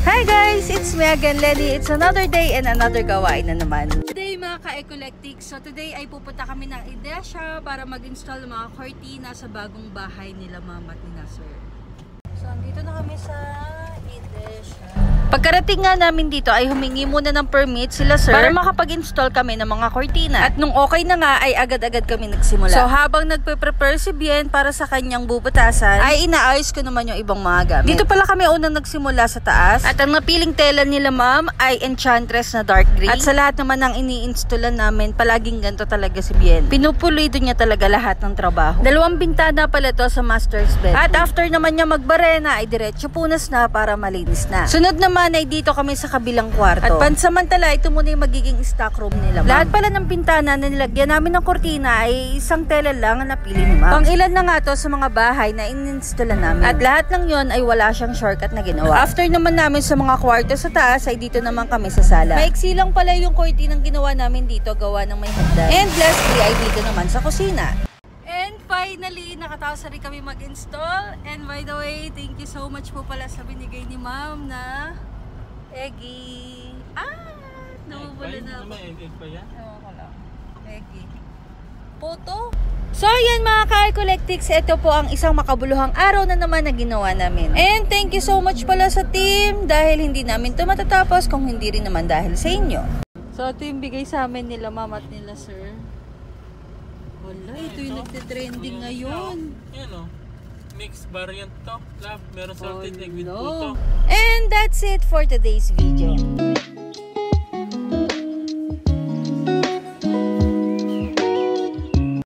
Hi guys! It's me again, Lenny. It's another day and another gawain na naman. Today mga ka-Ecolektics, so today ay pupunta kami ng Idesha para mag-install ng mga cortina sa bagong bahay nila Mama at nila Sir. So andito na kami sa Idesha. Pagkarating nga namin dito ay humingi muna ng permit sila Sir para makapag-install kami ng mga cortina. At nung okay na nga ay agad-agad kami nagsimula. So habang nagpe-prepare si Bien para sa kanyang bubutasan ay inaayos ko naman yung ibang mga gamit. Dito pala kami unang nagsimula sa taas. At ang napiling tela nila ma'am ay Enchantress na dark green. At sa lahat naman ng ini-installan namin, palaging ganito talaga si Bien. Pinupulido niya talaga lahat ng trabaho. 2 bintana pala to sa master's bed. At after naman niya magbarena ay diretso punas na para malinis na. Sunod naman ay dito kami sa kabilang kwarto. At pansamantala, ito muna yung magiging stock room nila. Lahat pala ng pintana na nilagyan namin ng kortina ay isang tela lang ang napili ni ma'am. Pang ilan na nga to sa mga bahay na in-installan namin. At lahat ng yon ay wala siyang shortcut na ginawa. After naman namin sa mga kwarto sa taas ay dito naman kami sa sala. Maiksi lang pala yung kortinang ginawa namin dito, gawa ng may hagdan. And lastly ay dito naman sa kusina. And finally, nakatapos na rin kami mag-install. And by the way, thank you so much po pala sa binigay ni ma'am na Eggy. Nawawala na ako. May egg pa yan? Ewan ko lang. Eggy. Puto. So, ayan mga ka-Ecolektics. Ito po ang isang makabuluhang araw na naman na ginawa namin. And thank you so much pala sa team dahil hindi namin ito matatapos kung hindi rin naman dahil sa inyo. So, ito yung bigay sa amin nila ma'am at nila sir. Wala, ito yung nagte-trending ngayon. Yan o. Mixed variant to. Love, meron salted egg with puto. And that's it for today's video.